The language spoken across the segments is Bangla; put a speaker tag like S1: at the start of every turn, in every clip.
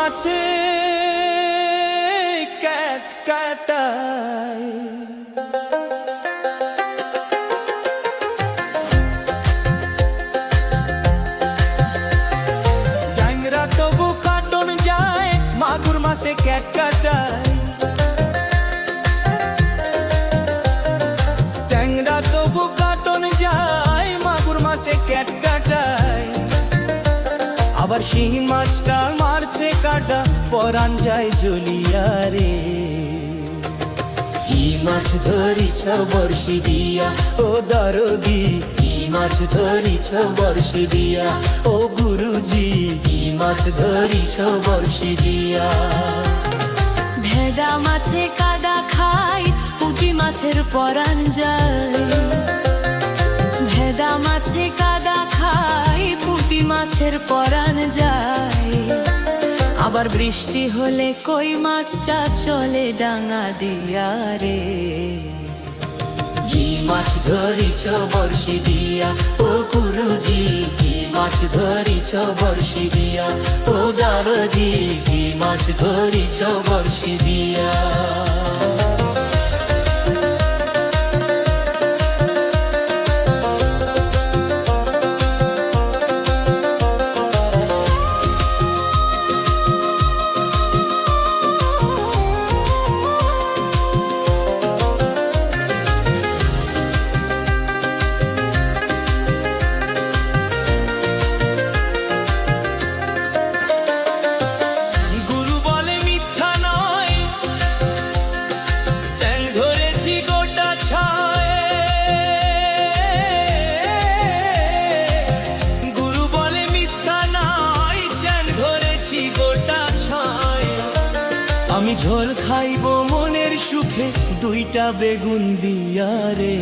S1: মাছে ক্যাট কাটায়, ট্যাংরা তবু কাটন যায়, মাগুর মাছে ক্যাট কাটায়। ট্যাংরা তবু কাটন যায়, মাগুর মাছে ক্যাট কাটায়। আবার শিং মাছটা মারছে কাটা, পরান যায় জ্বলিয়া রে। কি মাছ ধরিছ বর্ষি দিয়া ও দরদি, কি মাছ ধরিছ বর্ষি দিয়া ও গুরুজি, কি মাছ ধরিছ বর্ষি দিয়া।
S2: ভেদা মাছে কাদা খায়, পুঁটি মাছের পরান যায়। ভেদা মাছে কাদা খায়, পুঁটি মাছের পরান যায়। আবার বৃষ্টি হলে কই মাছটা চলে ডাঙা দিয়া রে।
S1: কি মাছ ধরিছ বর্ষি দিয়া ও গুরুজি, কি মাছ ধরিছ বর্ষি দিয়া ও দরদি, কি মাছ ধরিছ বর্ষি দিয়া। আমি ঝোল খাইব মনের সুখে, দুইটা বেগুন দিয়া রে।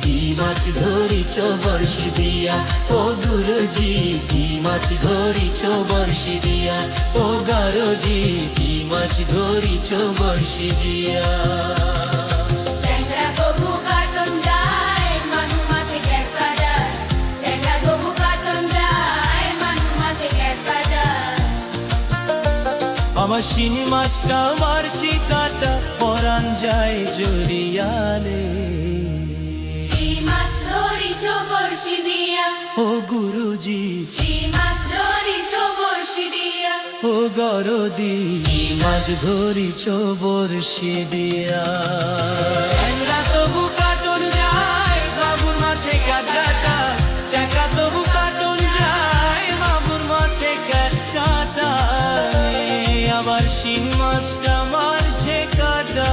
S1: কি মাছ ধরিছ বর্ষি দিয়া ও গুরুজি, কি মাছ ধরিছ বর্ষি দিয়া ও গারজি, কি মাছ ধরিছ বর্ষি দিয়া। আমার শিং মাছটা মারছি কাটা, পরান যায় জ্বলিয়া রে।
S2: কি মাছ ধরিছ বর্ষি দিয়া
S1: ও গুরুজি,
S2: কি মাছ ধরিছ বর্ষি দিয়া
S1: ও গরদি, কি মাছ ধরিছ বর্ষি দিয়া। ট্যাংরা তবু কাটন যায়, মাগুর মাছে ক্যাট কাটায়। ট্যাংরা তবু কাটন যায়, মাগুর মাছে ক্যাট কাটায়। আবার শিং মাছটা মারছে কাটা,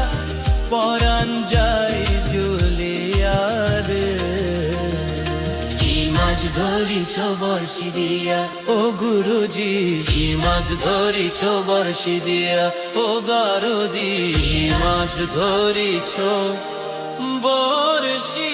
S1: পরান যায় জ্বলিয়া রে। কি মাছ ধরিছ বর্ষি দিয়া ও গুরুজি, কি মাছ ধরিছ বর্ষি দিয়া ও গরদি, কি মাছ ধরিছ বর্ষি